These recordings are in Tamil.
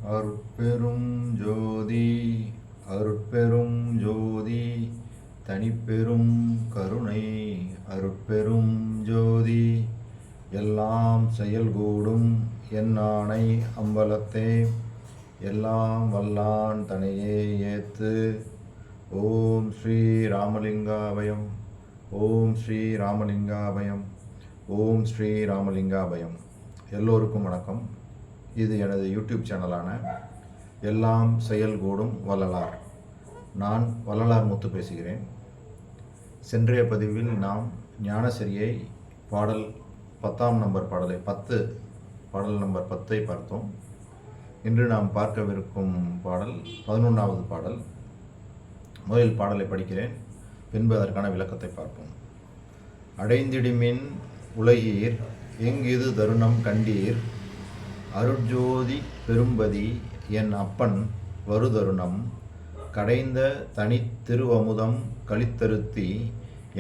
அருட்பெரும் ஜோதி அருட்பெரும் ஜோதி தனிப்பெரும் கருணை அருட்பெரும் ஜோதி எல்லாம் செயல்கூடும் என்னானை அம்பலத்தே எல்லாம் வல்லான் தனையே ஏத்து. ஓம் ஸ்ரீ ராமலிங்காபயம். ஓம் ஸ்ரீ ராமலிங்காபயம். ஓம் ஸ்ரீ ராமலிங்காபயம். எல்லோருக்கும் வணக்கம். இது எனது யூடியூப் சேனலான எல்லாம் செயல்கூடும் வள்ளலார். நான் வள்ளலார் முத்து பேசுகிறேன். சென்றைய பதிவில் நாம் ஞானசரியை பாடல் 10ஆம் நம்பர் பாடலை பாடல் நம்பர் 10ஐ பார்த்தோம். இன்று நாம் பார்க்கவிருக்கும் பாடல் 11வது பாடல். முதலில் பாடலை படிக்கிறேன், பின்பு அதற்கான விளக்கத்தை பார்ப்போம். அடைந்திடுமின் உலகீர் எங்கிது தருணம் கண்டீர், அருட்ஜோதி பெரும்பதி என் அப்பன் வருதருணம், கடைந்த தனித் திருவமுதம் களித்தருத்தி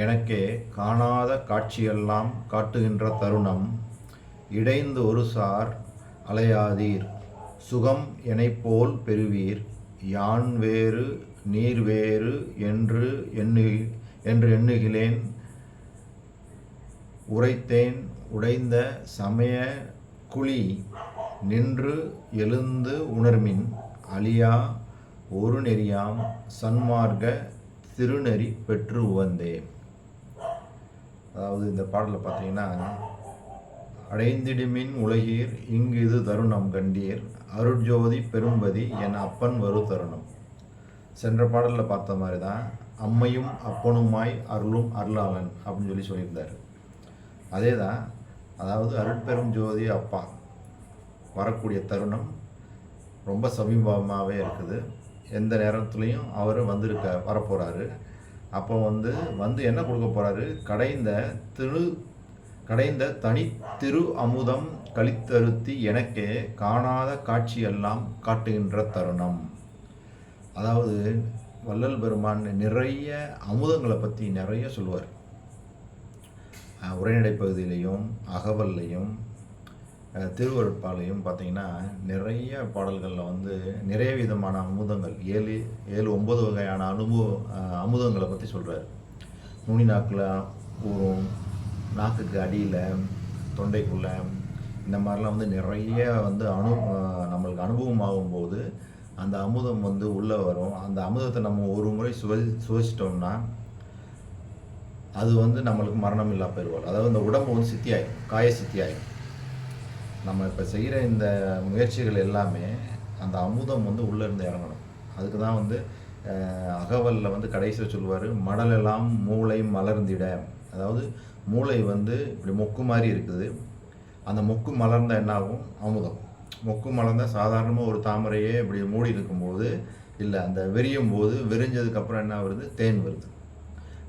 எனக்கே காணாத காட்சியெல்லாம் காட்டுகின்ற தருணம், இடைந்து ஒரு சார் அலையாதீர் சுகம் எனைப்போல் பெறுவீர், யான் வேறு நீர் வேறு என்று எண்ணுகிலேன், உரைத்தேன் உடைந்த சமய குழி நின்று எழுந்து உணர்மின், அழியா ஒரு நெறியாம் சன்மார்க்க திருநெறி பெற்று உவந்தே. அதாவது இந்த பாடலில் பார்த்தீங்கன்னா, அடைந்திடுமின் உலகீர் இங்கு இது தருணம் கண்டீர், அருட்ஜோதி பெரும்பதி என் அப்பன் வரு தருணம். சென்ற பாடலில் பார்த்த மாதிரி தான் அம்மையும் அப்பனுமாய் அருளும் அருளாளன் அப்படின்னு சொல்லியிருந்தார். அதே தான், அதாவது அருட்பெரும் ஜோதி அப்பா வரக்கூடிய தருணம் ரொம்ப சமீபமாகவே இருக்குது. எந்த நேரத்துலையும் அவர் வரப்போகிறாரு. அப்போ வந்து என்ன கொடுக்க போகிறாரு? கடைந்த தனி திரு அமுதம் களித்தருத்தி எனக்கே காணாத காட்சியெல்லாம் காட்டுகின்ற தருணம். அதாவது வள்ளல் பெருமான் நிறைய அமுதங்களை பற்றி நிறைய சொல்லுவார். உரைநடை பகுதியிலையும் அகவல்லையும் திருவருட்பாலையும் பார்த்திங்கன்னா நிறைய பாடல்களில் நிறைய விதமான அமுதங்கள் 7-9 வகையான அமுதங்களை பற்றி சொல்கிறார். நுனி நாக்கில் ஊறும், நாக்குக்கு அடியில், தொண்டைக்குள்ளே, இந்த மாதிரிலாம் நிறைய நம்மளுக்கு அனுபவமாகும் போது அந்த அமுதம் உள்ளே வரும். அந்த அமுதத்தை நம்ம ஒரு முறை சுவைச்சிட்டோம்னா அது நம்மளுக்கு மரணம் இல்லா பெறுவார். அதாவது இந்த உடம்பு சித்தியாயிடும், காய சித்தியாயிடும். நம்ம இப்போ செய்கிற இந்த முயற்சிகள் எல்லாமே அந்த அமுதம் உள்ளே இருந்து இறங்கணும். அதுக்கு தான் அகவலில் கடைசியில் சொல்லுவார், மடலெல்லாம் மூளை மலர்ந்திட. அதாவது மூளை இப்படி மொக்கு மாதிரி இருக்குது. அந்த மொக்கு மலர்ந்தால் என்னாகும்? அமுதம். மொக்கு மலர்ந்தால் சாதாரணமாக ஒரு தாமரையே இப்படி மூடி இருக்கும்போது இல்லை, அந்த விரியும் போது விரிஞ்சதுக்கப்புறம் என்ன வருது? தேன் வருது.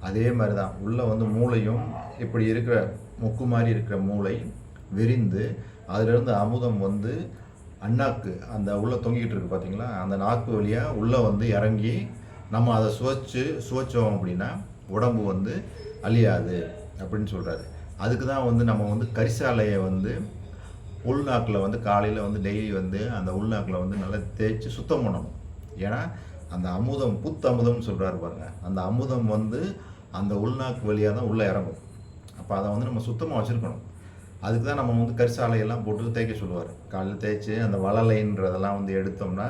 அதே மாதிரி தான் உள்ளே மூளையும் இப்படி இருக்கிற மொக்கு மாதிரி இருக்கிற மூளை விரிந்து அதிலிருந்து அமுதம் அண்ணாக்கு அந்த உள்ளே தொங்கிட்டு இருக்கு பார்த்தீங்களா, அந்த நாக்கு வழியாக உள்ளே இறங்கி நம்ம அதை சுவைச்சோம் அப்படின்னா உடம்பு அழியாது அப்படின்னு சொல்கிறாரு. அதுக்கு தான் நம்ம கரிசாலையை உள்நாக்கில் காலையில் டெய்லி அந்த உள்நாக்கில் நல்லா தேய்ச்சி சுத்தம் பண்ணணும். ஏன்னா அந்த அமுதம் புத்தமுதம்னு சொல்கிறாரு பாருங்க, அந்த அமுதம் அந்த உள்நாக்கு வழியாக தான் உள்ளே இறங்கும். அப்போ அதை நம்ம சுத்தமாக வச்சுருக்கணும். அதுக்கு தான் நம்ம கரிசாலையெல்லாம் போட்டு தேய்க்க சொல்லுவார். காலையில் தேய்ச்சி அந்த வளலைன்றதெல்லாம் எடுத்தோம்னா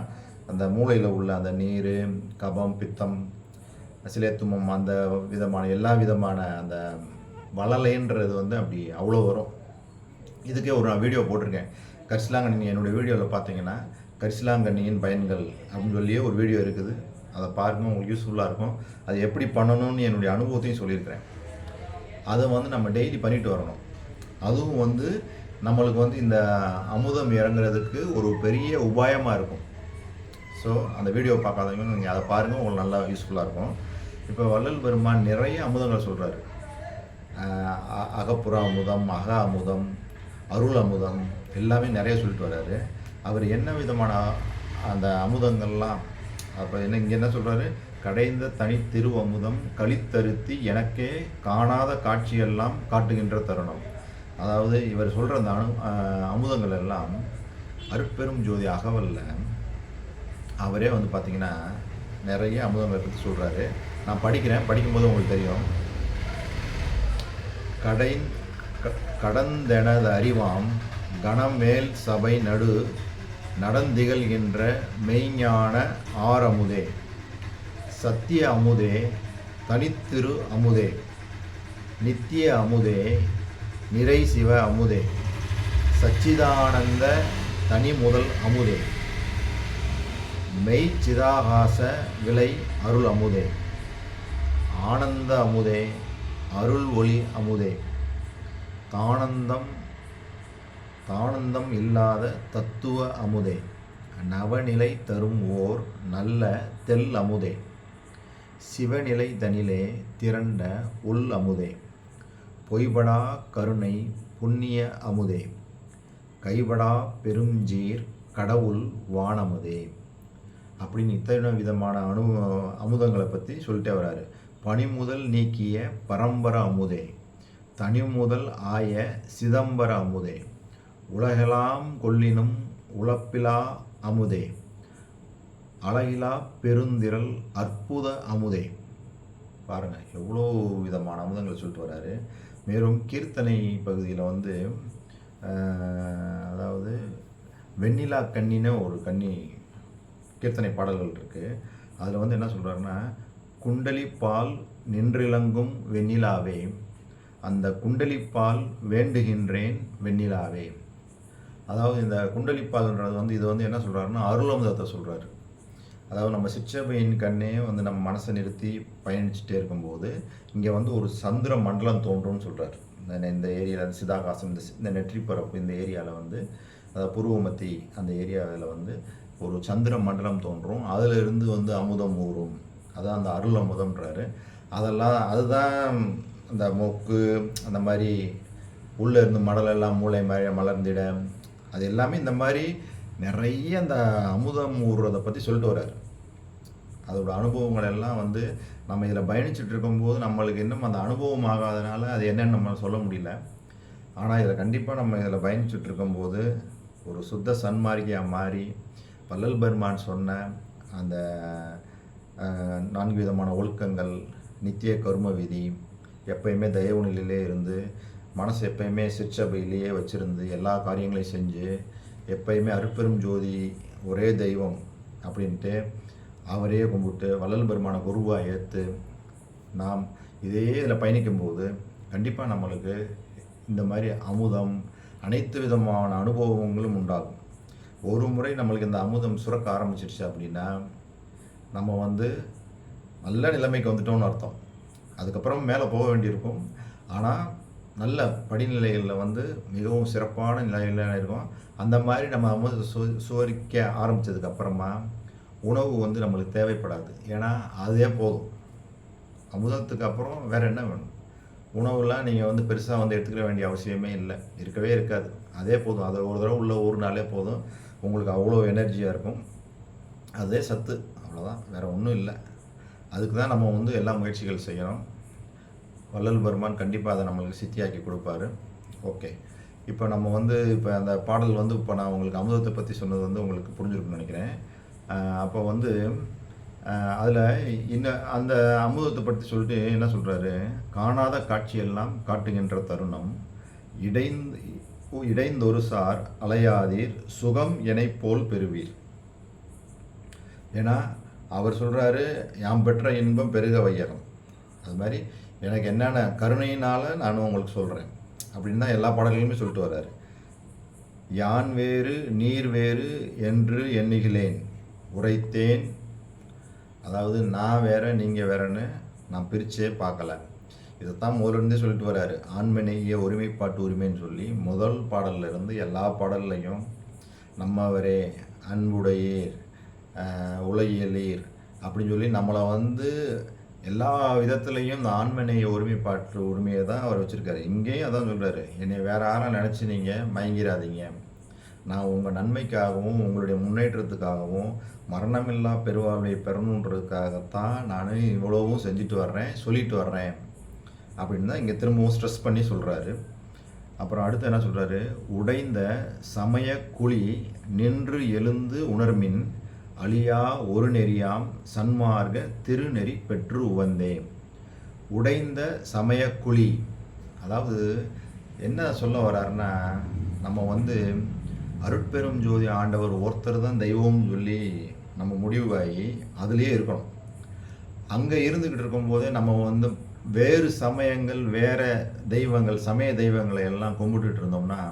அந்த மூளையில் உள்ள அந்த நீர், கபம், பித்தம், சிலேத்துமம், அந்த விதமான எல்லா விதமான அந்த வளலைன்றது அப்படி அவ்வளோ வரும். இதுக்கே ஒரு நான் வீடியோ போட்டிருக்கேன். கரிசலாங்கண்ணி என்னுடைய வீடியோவில் பார்த்தீங்கன்னா கரிசலாங்கண்ணியின் பயன்கள் அப்படின்னு சொல்லியே ஒரு வீடியோ இருக்குது. அதை பாருங்கள், உங்களுக்கு யூஸ்ஃபுல்லாக இருக்கும். அது எப்படி பண்ணணும்னு என்னுடைய அனுபவத்தையும் சொல்லியிருக்கிறேன். அதை நம்ம டெய்லி பண்ணிட்டு வரணும். அதுவும் நம்மளுக்கு இந்த அமுதம் இறங்குறதுக்கு ஒரு பெரிய உபாயமாக இருக்கும். ஸோ அந்த வீடியோ பார்க்காதவங்க நீங்கள் அதை பாருங்கள், உங்களுக்கு நல்லா யூஸ்ஃபுல்லாக இருக்கும். இப்போ வள்ளல் பெருமான் நிறைய அமுதங்கள் சொல்கிறாரு. அகப்புற அமுதம், அக அமுதம், அருள் அமுதம் எல்லாமே நிறைய சொல்லிட்டு வர்றாரு. அவர் என்ன விதமான அந்த அமுதங்கள்லாம் அப்போ இங்கே என்ன சொல்கிறாரு? கடைந்த தனி திரு அமுதம் களித்தருத்தி எனக்கே காணாத காட்சியெல்லாம் காட்டுகின்ற தருணம். அதாவது இவர் சொல்கிற அந்த அமுதங்கள் எல்லாம் அருட்பெரும் ஜோதி அகவலில் அவரே வந்து பார்த்திங்கன்னா நிறைய அமுதங்களை பற்றி சொல்கிறாரு. நான் படிக்கும்போது உங்களுக்கு தெரியும். கடந்தெனது அறிவாம் கணமேல் சபை நடு நடந்திகழ்கின்ற மெய்ஞான ஆரமுதே, சத்திய அமுதே, தனித்திரு அமுதே, நித்திய அமுதே, நிறை சிவ அமுதே, சச்சிதானந்த தனி முதல் அமுதே, மெய் சிதாகாச விலை அருள் அமுதே, ஆனந்த அமுதே, அருள் ஒளி அமுதே, தானந்தம் இல்லாத தத்துவ அமுதே, நவநிலை தரும் ஓர் நல்ல தெல் அமுதே, சிவநிலை தனிலே திரண்ட உள் அமுதே, பொய்படா கருணை புண்ணிய அமுதே, கைபடா பெருஞ்சீர் கடவுள் வானமுதே அப்படின்னு இத்தனை விதமான அமுதங்களை பற்றி சொல்லிட்டே வராரு. பனிமுதல் நீக்கிய பரம்பர அமுதே, தனி முதல் ஆய சிதம்பர அமுதே, உலகெல்லாம் கொள்ளினும் உழப்பிலா அமுதே, அழகிலா பெருந்திரள் அற்புத அமுதே. பாருங்கள் எவ்வளோ விதமான அமுதங்களை சொல்லிட்டு வர்றாரு. மேலும் கீர்த்தனை பகுதியில் வந்து அதாவது வெண்ணிலா கன்னின்னு ஒரு கீர்த்தனை பாடல்கள் இருக்குது. அதில் வந்து என்ன சொல்கிறாருன்னா, குண்டலிப்பால் நின்றிலங்கும் வெண்ணிலாவே, அந்த குண்டலிப்பால் வேண்டுகின்றேன் வெண்ணிலாவே. அதாவது இந்த குண்டலிப்பால்ன்றது வந்து இது வந்து என்ன சொல்கிறாருன்னா அருளமுதத்தை சொல்கிறாரு. அதாவது நம்ம சிற்றபையின் கண்ணே வந்து நம்ம மனசை நிறுத்தி பயணிச்சுட்டே இருக்கும்போது இங்கே வந்து ஒரு சந்திர மண்டலம் தோன்றும்னு சொல்கிறார். இந்த ஏரியாவில் சிதாகாசம், இந்த நெற்றிப்பரப்பு, இந்த ஏரியாவில் வந்து அதாவது புருவமத்தி அந்த ஏரியாவில் வந்து ஒரு சந்திர மண்டலம் தோன்றும். அதிலிருந்து வந்து அமுதம் ஊறும். அதான் அந்த அருள் அமுதம்ன்றாரு. அதுதான் அந்த மொக்கு அந்த மாதிரி உள்ளே இருந்து மடலெல்லாம் மூளை மாதிரி மலர்ந்திட, அது எல்லாமே இந்த மாதிரி நிறைய அந்த அமுதம் ஊறுறதை பற்றி சொல்லிட்டு வர்றாரு. அதோட அனுபவங்கள் எல்லாம் வந்து நம்ம இதில் பயணிச்சுட்டு இருக்கும்போது நம்மளுக்கு இன்னும் அந்த அனுபவம் ஆகாதனால அது என்னென்னு நம்ம சொல்ல முடியல. ஆனால் இதில் கண்டிப்பாக நம்ம இதில் பயணிச்சுட்டு இருக்கும்போது ஒரு சுத்த சன்மார்க்கியாக மாறி வள்ளல் பெருமான் சொன்ன அந்த 4 விதமான ஒழுக்கங்கள், நித்திய கர்ம விதி, எப்பயுமே தயவு நிலையிலே இருந்து மனசு எப்பயுமே சிற்சபையிலேயே வச்சுருந்து எல்லா காரியங்களையும் செஞ்சு எப்பயுமே அருட்பெரும் ஜோதி ஒரே தெய்வம் அப்படின்ட்டு அவரே கும்பிட்டு வள்ளல் பெருமான குருவாக ஏற்று நாம் இதே இதில் பயணிக்கும்போது கண்டிப்பாக நம்மளுக்கு இந்த மாதிரி அமுதம் அனைத்து விதமான அனுபவங்களும் உண்டாகும். ஒரு முறை நம்மளுக்கு இந்த அமுதம் சுரக்க ஆரம்பிச்சிடுச்சு அப்படின்னா நம்ம வந்து நல்ல நிலைமைக்கு வந்துட்டோம்னு அர்த்தம். அதுக்கப்புறம் மேலே போக வேண்டியிருக்கும். ஆனால் நல்ல படிநிலைகளில் வந்து மிகவும் சிறப்பான நிலையில் இருக்கும். அந்த மாதிரி நம்ம அமுதத்தை சுவரிக்க ஆரம்பித்ததுக்கப்புறமா உணவு வந்து நம்மளுக்கு தேவைப்படாது. ஏன்னா அதே போதும். அமுதத்துக்கு அப்புறம் வேறு என்ன வேணும்? உணவுலாம் நீங்கள் வந்து பெருசாக வந்து எடுத்துக்கிற வேண்டிய அவசியமே இல்லை, இருக்கவே இருக்காது. அதே போதும். அதை ஒரு தடவை உள்ள ஊறினாலே போதும், உங்களுக்கு அவ்வளோ எனர்ஜியாக இருக்கும். அதே சத்து, அவ்வளோதான், வேறு ஒன்றும் இல்லை. அதுக்கு தான் நம்ம வந்து எல்லா முயற்சிகள் செய்யணும். வள்ளல் பெருமான் கண்டிப்பாக அதை நம்மளுக்கு சித்தியாக்கி கொடுப்பாரு. ஓகே, இப்போ நம்ம வந்து இப்போ அந்த பாடல் வந்து இப்போ நான் உங்களுக்கு அமுதத்தை பற்றி சொன்னது வந்து உங்களுக்கு புரிஞ்சிருக்குன்னு நினைக்கிறேன். அப்போ வந்து அதில் அந்த அமுதத்தை பற்றி சொல்லிட்டு என்ன சொல்கிறாரு, காணாத காட்சியெல்லாம் காட்டுகின்ற தருணம் இடைந்தொரு சார் அலையாதீர் சுகம் எனை போல் பெறுவீர். ஏன்னா அவர் சொல்கிறாரு, யாம் பெற்ற இன்பம் பெருக வையகம். அது மாதிரி எனக்கு என்னென்ன கருணையினால் நான் உங்களுக்கு சொல்கிறேன் அப்படின்னு தான் எல்லா பாடல்களுமே சொல்லிட்டு வர்றாரு. யான் வேறு நீர் வேறு என்று எண்ணுகிறேன் உரைத்தேன். அதாவது நான் வேற நீங்கள் வேறன்னு நான் பிரித்தே பார்க்கல. இதைத்தான் முதலிருந்தே சொல்லிட்டு வர்றாரு. ஆண்மநேய ஒருமைப்பாட்டு உரிமைன்னு சொல்லி முதல் பாடலில் இருந்து எல்லா பாடல்லையும் நம்மவரே, அன்புடையீர், உலகியலீர் அப்படின்னு சொல்லி நம்மளை வந்து எல்லா விதத்துலேயும் இந்த ஆண்மநேய ஒருமைப்பாட்டு உரிமையை தான் அவர் வச்சுருக்காரு. இங்கேயும் அதான் சொல்கிறாரு, என்னை வேறு யாரும் நினச்சி நீங்கள் மயங்கிடாதீங்க. நான் உங்கள் நன்மைக்காகவும் உங்களுடைய முன்னேற்றத்துக்காகவும் மரணமில்லா பெருவாழ்வை பெறணுன்றதுக்காகத்தான் நான் இவ்வளவும் செஞ்சுட்டு வர்றேன், சொல்லிட்டு வர்றேன் அப்படின்னு தான் இங்கே திரும்பவும் ஸ்ட்ரெஸ் பண்ணி சொல்கிறாரு. அப்புறம் அடுத்து என்ன சொல்கிறாரு, உடைந்த சமய குழி நின்று எழுந்து உணர்மின் அழியா ஒரு நெறியாம் சன்மார்க்க திருநெறி பெற்று உவந்தேன். உடைந்த சமய குழி. அதாவது என்ன சொல்ல வர்றாருன்னா, நம்ம வந்து அருட்பெரும் ஜோதி ஆண்டவர் ஒருத்தர் தான் தெய்வம்னு சொல்லி நம்ம முடிவாகி அதுலேயே இருக்கணும். அங்கே இருந்துக்கிட்டு இருக்கும்போதே நம்ம வந்து வேறு சமயங்கள், வேறு தெய்வங்கள், சமய தெய்வங்களை எல்லாம் கும்பிட்டுட்டு இருந்தோம்னா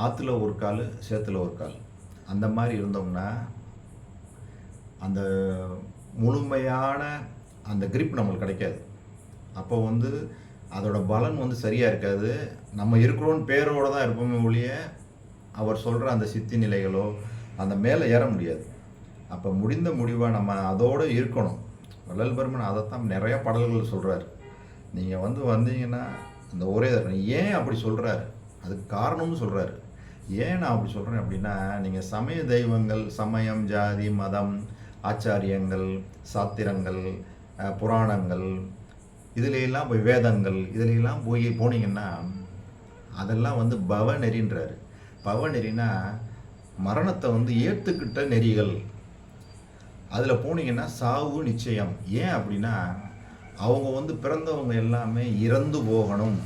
ஆற்றுல ஒரு கால் சேத்துல ஒரு கால் அந்த மாதிரி இருந்தோம்னா அந்த முழுமையான அந்த கிரிப் நம்மளுக்கு கிடைக்காது. அப்போ வந்து அதோட பலன் வந்து சரியாக இருக்காது. நம்ம இருக்கிறோன்னு பேரோடு தான் இருப்போமே ஒழிய அவர் சொல்கிற அந்த சித்தி நிலைகளோ அந்த மேலே ஏற முடியாது. அப்போ முடிந்த முடிவாக நம்ம அதோடு இருக்கணும். வள்ளல் பெருமான் அதைத்தான் நிறையா பாடல்கள் சொல்கிறார். நீங்கள் வந்தீங்கன்னா அந்த ஒரே ஏன் அப்படி சொல்கிறாரு, அதுக்கு காரணம்னு சொல்கிறாரு. ஏன் நான் அப்படி சொல்கிறேன் அப்படின்னா, நீங்கள் சமய தெய்வங்கள், சமயம், ஜாதி, மதம், ஆச்சாரியங்கள், சாத்திரங்கள், புராணங்கள், இதிலெல்லாம் போய் வேதங்கள் இதிலெல்லாம் போனீங்கன்னா அதெல்லாம் வந்து பவநெறின்றாரு. பவநெறினா மரணத்தை வந்து ஏற்றுக்கிட்ட நெறிகள். அதில் போனீங்கன்னா சாவு நிச்சயம். ஏன் அப்படின்னா அவங்க வந்து பிறந்தவங்க எல்லாமே இறந்து போகணும்.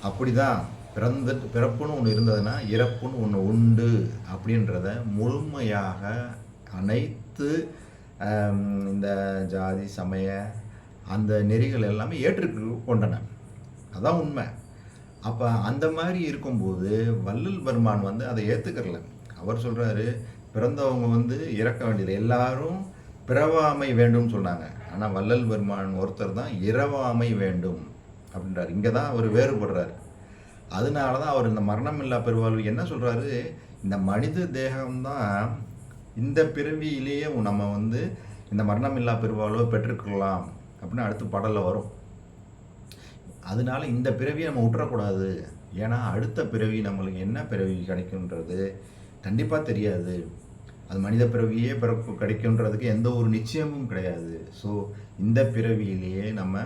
அப்படி தான் பிறப்புன்னு ஒன்று இருந்ததுன்னா இறப்புன்னு ஒன்று உண்டு அப்படின்றத முழுமையாக அனைத்து இந்த ஜாதி சமய அந்த நெறிகள் எல்லாமே ஏற்றுக்கொண்டன. அதான் உண்மை. அப்போ அந்த மாதிரி இருக்கும்போது வள்ளல் பெருமான் வந்து அதை ஏற்றுக்கறல. அவர் சொல்கிறாரு, பிறந்தவங்க வந்து இறக்க வேண்டியது, எல்லாரும் பிறவாமை வேண்டும் சொன்னாங்க. ஆனால் வள்ளல் பெருமான் ஒருத்தர் தான் இரவாமை வேண்டும் அப்படின்றார். இங்கே தான் அவர் வேறுபடுறார். அதனால தான் அவர் இந்த மரணமில்லா பெருவாழ்வு என்ன சொல்கிறாரு, இந்த மனித தேகம்தான் இந்த பிறவியிலேயே நம்ம வந்து இந்த மரணமில்லா பெருவாழ்வை பெற்றுக்கொள்ளலாம் அப்படின்னு அடுத்த பாடலில் வரும். அதனால இந்த பிறவியை நம்ம விட்டுறக்கூடாது. ஏன்னா அடுத்த பிறவி நம்மளுக்கு என்ன பிறவி கிடைக்குன்றது கண்டிப்பாக தெரியாது. அது மனித பிறவியே பிறப்பு கிடைக்குன்றதுக்கு எந்த ஒரு நிச்சயமும் கிடையாது. ஸோ இந்த பிறவியிலேயே நம்ம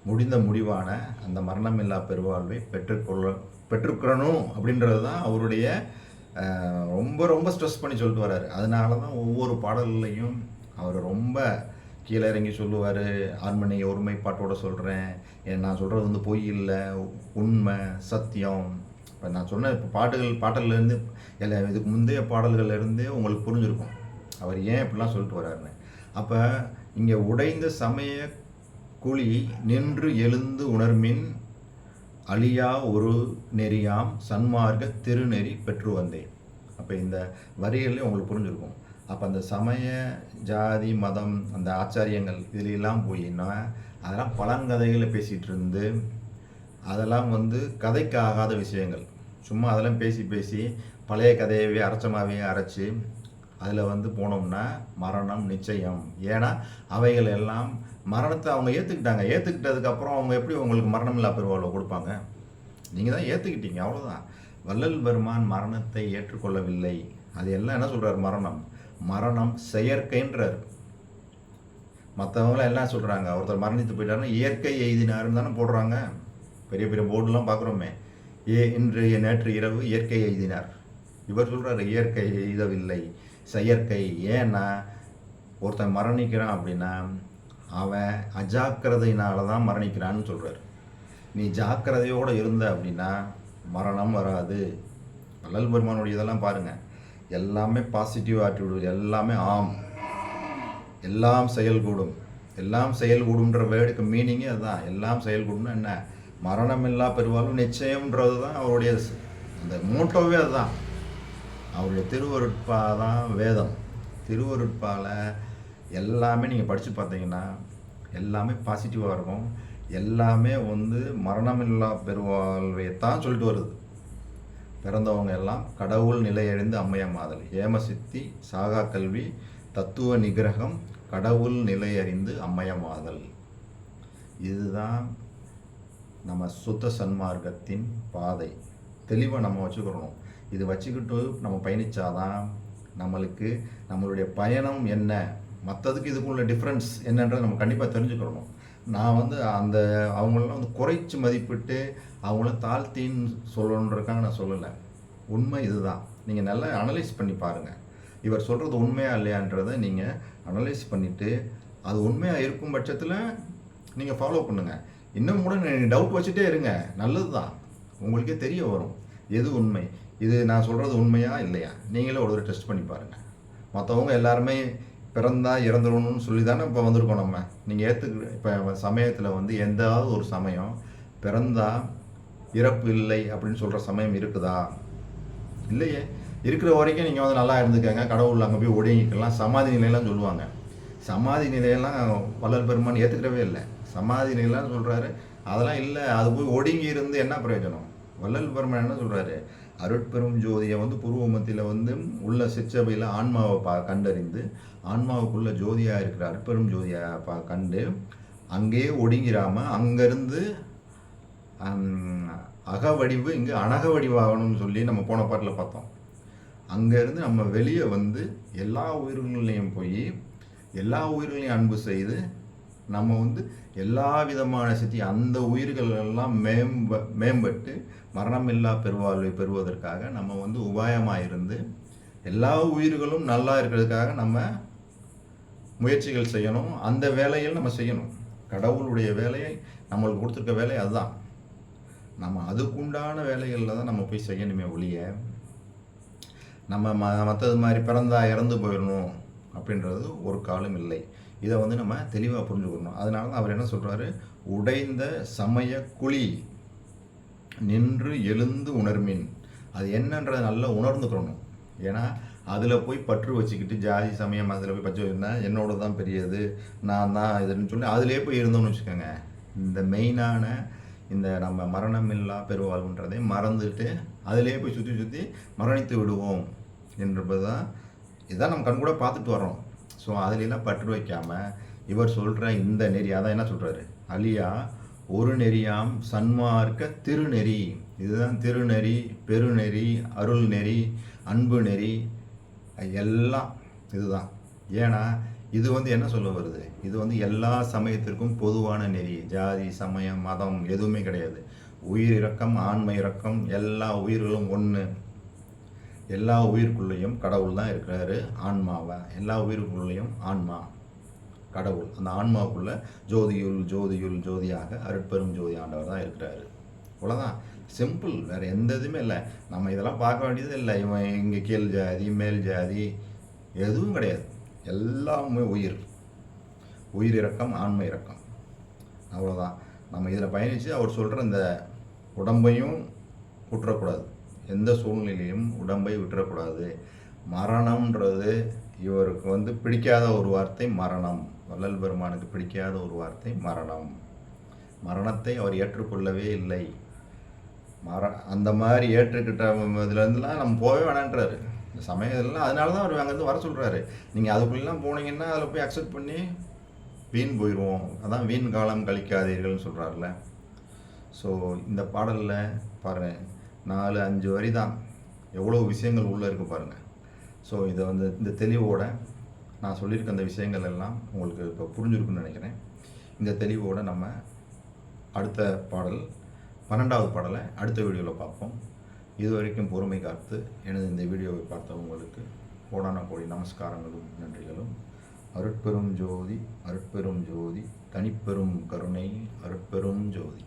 முடிந்த முடிவான அந்த மரணமில்லா பெருவாழ்வை பெற்றுக்கிறணும் அப்படின்றது தான் அவருடைய ரொம்ப ரொம்ப ஸ்ட்ரெஸ் பண்ணி சொல்லிட்டு வர்றாரு. அதனால தான் ஒவ்வொரு பாடல்லையும் அவர் ரொம்ப கீழே இறங்கி சொல்லுவார். ஆண்மனை ஒருமைப்பாட்டோட சொல்கிறேன், நான் சொல்கிறது வந்து பொய் இல்லை, உண்மை, சத்தியம். இப்போ நான் சொன்ன இப்போ பாடல்லேருந்து இதுக்கு முந்தைய பாடல்கள்லேருந்தே உங்களுக்கு புரிஞ்சிருக்கும் அவர் ஏன் இப்படிலாம் சொல்லிட்டு வர்றாருன்னு. அப்போ இங்கே உடைந்த சமய குழி நின்று எழுந்து உணர்மின் அழியா ஒரு நெறியாம் சன்மார்க்க திருநெறி பெற்று வந்தேன். அப்போ இந்த வரிகளில் உங்களுக்கு புரிஞ்சிருக்கும். அப்போ அந்த சமய, ஜாதி, மதம், அந்த ஆச்சாரியங்கள் இதிலெல்லாம் போயின்னா அதெல்லாம் பழங்கதைகளை பேசிகிட்டு இருந்து அதெல்லாம் வந்து கதைக்கு ஆகாத விஷயங்கள். சும்மா அதெல்லாம் பேசி பழைய கதையவே அரைச்சமாகவே அரைச்சி அதில் வந்து போனோம்னா மரணம் நிச்சயம். ஏன்னா அவைகள் எல்லாம் மரணத்தை அவங்க ஏற்றுக்கிட்டாங்க. ஏற்றுக்கிட்டதுக்கப்புறம் அவங்க எப்படி உங்களுக்கு மரணமில்லா பெருவாழ்வை கொடுப்பாங்க? நீங்கள் தான் ஏற்றுக்கிட்டீங்க, அவ்வளோதான். வள்ளல் பெருமான் மரணத்தை ஏற்றுக்கொள்ளவில்லை. அது எல்லாம் என்ன சொல்கிறார், மரணம் செயற்கைன்றார். மற்றவங்களாம் எல்லாம் சொல்கிறாங்க, ஒருத்தர் மரணித்து போயிட்டாருன்னா இயற்கை எய்தினாருன்னு தானே போடுறாங்க. பெரிய பெரிய போர்டுலாம் பார்க்குறோமே, இன்று நேற்று இரவு இயற்கை எய்தினார். இவர் சொல்கிறார் இயற்கை எய்தவில்லை, செயற்கை. ஏன்னா ஒருத்தன் மரணிக்கிறான் அப்படின்னா அவன் அஜாக்கிரதையினால தான் மரணிக்கிறான்னு சொல்கிறார். நீ ஜாக்கிரதையோடு இருந்த அப்படின்னா மரணம் வராது. வள்ளல் பெருமானுடைய இதெல்லாம் பாருங்கள், எல்லாமே பாசிட்டிவ் ஆட்டிடியூட், எல்லாமே ஆம், எல்லாம் செயல்கூடும். எல்லாம் செயல்கூடும்ன்ற வேர்டுக்கு மீனிங்கே அதுதான். எல்லாம் செயல்கூடும்னா என்ன, மரணமில்லா பெருவாழ்வு நிச்சயம்ன்றது தான் அவருடைய அந்த மோட்டோவே அதுதான். அவருடைய திருவருட்பா தான் வேதம். திருவருட்பாவில் எல்லாமே நீங்கள் படித்து பார்த்தீங்கன்னா எல்லாமே பாசிட்டிவாக இருக்கும். எல்லாமே வந்து மரணமில்லா பெருவாழ்வை தான் சொல்லிட்டு வருது. பிறந்தவங்க எல்லாம் கடவுள் நிலையறிந்து அம்மையமாதல், ஏமசித்தி, சாகா கல்வி, தத்துவ நிகிரகம், கடவுள் நிலையறிந்து அம்மையமாதல். இதுதான் நம்ம சுத்த சன்மார்க்கத்தின் பாதை. தெளிவாக நம்ம வச்சுக்கிறோம். இது வச்சுக்கிட்டு நம்ம பயணித்தாதான் நம்மளுக்கு நம்மளுடைய பயணம் என்ன, மற்றதுக்கு இதுக்குள்ள டிஃப்ரென்ஸ் என்னன்றதை நம்ம கண்டிப்பாக தெரிஞ்சுக்கிறணும். நான் வந்து அந்த அவங்களெலாம் வந்து குறைச்சி மதிப்பிட்டு அவங்கள தாழ்த்தின்னு சொல்லணுன்றதுக்காக நான் சொல்லலை. உண்மை இதுதான். நீங்கள் நல்லா அனலைஸ் பண்ணி பாருங்கள். இவர் சொல்கிறது உண்மையா இல்லையான்றதை நீங்கள் அனலைஸ் பண்ணிவிட்டு அது உண்மையாக இருக்கும் பட்சத்தில் நீங்கள் ஃபாலோ பண்ணுங்கள். இன்னும் கூட டவுட் வச்சுட்டே இருங்க, நல்லது தான். உங்களுக்கே தெரிய வரும் எது உண்மை, இது நான் சொல்கிறது உண்மையா இல்லையா. நீங்களே ஒரு டெஸ்ட் பண்ணி பாருங்கள். மற்றவங்க எல்லாருமே பிறந்தா இறந்துடணும்னு சொல்லி தானே இப்போ வந்திருக்கோம் நம்ம. நீங்கள் இப்போ சமயத்தில் வந்து எந்தாவது ஒரு சமயம் பிறந்தா இறப்பு இல்லை அப்படின்னு சொல்கிற சமயம் இருக்குதா? இல்லையே. இருக்கிற வரைக்கும் நீங்கள் வந்து நல்லா இருந்துக்கங்க, கடவுள் அங்கே போய் ஒடுங்கிக்கலாம், சமாதி நிலையெல்லாம் சொல்லுவாங்க. சமாதி நிலையெல்லாம் வள்ளல் பெருமான் ஏற்றுக்கிறவே இல்லை. சமாதி நிலையெல்லாம் சொல்கிறாரு, அதெல்லாம் இல்லை, அது போய் ஒடுங்கி இருந்து என்ன பிரயோஜனம். வள்ளல் பெருமான் என்ன சொல்கிறாரு, அருட்பெரும் ஜோதியை வந்து பூர்வ மத்தியில் வந்து உள்ள சிற்றபையில் ஆன்மாவை கண்டறிந்து ஆன்மாவுக்குள்ள ஜோதியாக இருக்கிற அருட்பெரும் ஜோதியை கண்டு அங்கேயே ஒடுங்கிறாமல் அங்கேருந்து அகவடிவு இங்கே அனக வடிவாகணும்னு சொல்லி நம்ம போன பாட்டில் பார்த்தோம். அங்கேருந்து நம்ம வெளியே வந்து எல்லா உயிர்களையும் போய் எல்லா உயிர்களையும் அன்பு செய்து நம்ம வந்து எல்லா விதமான சித்தி அந்த உயிர்கள் எல்லாம் மேம்பட்டு மரணமில்லா பெருவாழ்வை பெறுவதற்காக நம்ம வந்து உபாயமாக இருந்து எல்லா உயிர்களும் நல்லா இருக்கிறதுக்காக நம்ம முயற்சிகள் செய்யணும். அந்த வேலையில் நம்ம செய்யணும். கடவுளுடைய வேலையை நம்மளுக்கு கொடுத்துருக்க வேலை அதுதான். நம்ம அதுக்குண்டான வேலைகளில் தான் நம்ம போய் செய்யணுமே ஒழிய நம்ம மற்றது மாதிரி பிறந்தா இறந்து போயிடணும் அப்படின்றது ஒரு காலம் இல்லை. இதை வந்து நம்ம தெளிவாக புரிஞ்சுக்கணும். அதனால தான் அவர் என்ன சொல்கிறாரு, உடைந்த சமய குழி நின்று எழுந்து உணர்மின். அது என்னன்றதை நல்லா உணர்ந்துக்கணும். ஏன்னா அதில் போய் பற்று வச்சுக்கிட்டு ஜாதி சமயம் அதில் போய் பற்று வச்சுருந்தா என்னோட தான் பெரியது, நான் தான் இதுன்னு சொல்லி அதிலே போய் இருந்தோம்னு வச்சுக்கோங்க. இந்த மெயினான இந்த நம்ம மரணமில்லா பெருவாழ்வுன்றதை மறந்துட்டு அதிலே போய் சுற்றி சுற்றி மரணித்து விடுவோம் என்பது தான். இதான் நம்ம கண் கூட பார்த்துட்டு வரோம். ஸோ அதிலெல்லாம் பற்று வைக்காமல் இவர் சொல்கிற இந்த நெறி, அதான் என்ன சொல்கிறாரு, அழியா ஒரு நெறியாம் சன்மார்க்க திருநெறி. இதுதான் திருநெறி, பெருநெறி, அருள் நெறி, அன்பு நெறி எல்லாம் இதுதான். ஏன்னா இது வந்து என்ன சொல்ல வருது, இது வந்து எல்லா சமயத்திற்கும் பொதுவான நெறி. ஜாதி சமயம் மதம் எதுவுமே கிடையாது. உயிர் இறக்கம் ஆன்மை இறக்கம், எல்லா உயிர்களும் ஒன்று. எல்லா உயிருக்குள்ளேயும் கடவுள் தான் இருக்கிறாரு, ஆன்மாவை. எல்லா உயிருக்குள்ளேயும் ஆன்மா கடவுள். அந்த ஆன்மாவுக்குள்ள ஜோதியுள் ஜோதியுள் ஜோதியாக அருட்பெரும் ஜோதி ஆண்டவர் தான் இருக்கிறாரு. அவ்வளோதான், சிம்பிள். வேறு எந்த இதுவுமே இல்லை. நம்ம இதெல்லாம் பார்க்க வேண்டியது இல்லை. இவன் இங்கே கீழ் ஜாதி மேல் ஜாதி எதுவும் கிடையாது. எல்லாமே உயிர், உயிர் இறக்கம் ஆன்மை இறக்கம், அவ்வளோதான். நம்ம இதில் பயணித்து அவர் சொல்கிற இந்த உடம்பையும் விட்டுறக்கூடாது. எந்த சூழ்நிலையிலும் உடம்பை விட்டுறக்கூடாது. மரணம்ன்றது இவருக்கு வந்து பிடிக்காத ஒரு வார்த்தை மரணம். வள்ளல் பெருமானுக்கு பிடிக்காத ஒரு வார்த்தை மரணம். மரணத்தை அவர் ஏற்றுக்கொள்ளவே இல்லை. அந்த மாதிரி ஏற்றுக்கிட்ட இதுலேருந்துலாம் நம்ம போகவே வேணான்றாரு இந்த சமயத்துலாம். அதனால தான் அவர் அங்கேருந்து வர சொல்கிறாரு. நீங்கள் அதுக்குள்ளெல்லாம் போனீங்கன்னா அதில் போய் அக்செப்ட் பண்ணி வீண் போயிடுவோம். அதான் வீண் காலம் கழிக்காதீர்கள்னு சொல்கிறாருல. ஸோ இந்த பாடலில் பாருங்கள், 4-5 வரி தான், எவ்வளோ விஷயங்கள் உள்ளே இருக்குது பாருங்கள். ஸோ இதை வந்து இந்த தெளிவோடு நான் சொல்லியிருக்க அந்த விஷயங்கள் எல்லாம் உங்களுக்கு இப்போ புரிஞ்சிருக்குன்னு நினைக்கிறேன். இந்த தெளிவோடு நம்ம அடுத்த பாடல் 12வது பாடலை அடுத்த வீடியோவில் பார்ப்போம். இது வரைக்கும் பொறுமை காத்து எனது இந்த வீடியோவை பார்த்தவங்களுக்கு கோடான கோடி நமஸ்காரங்களும் நன்றிகளும். அருட்பெரும் ஜோதி, அருட்பெரும் ஜோதி, தனிப்பெரும் கருணை, அருட்பெரும் ஜோதி.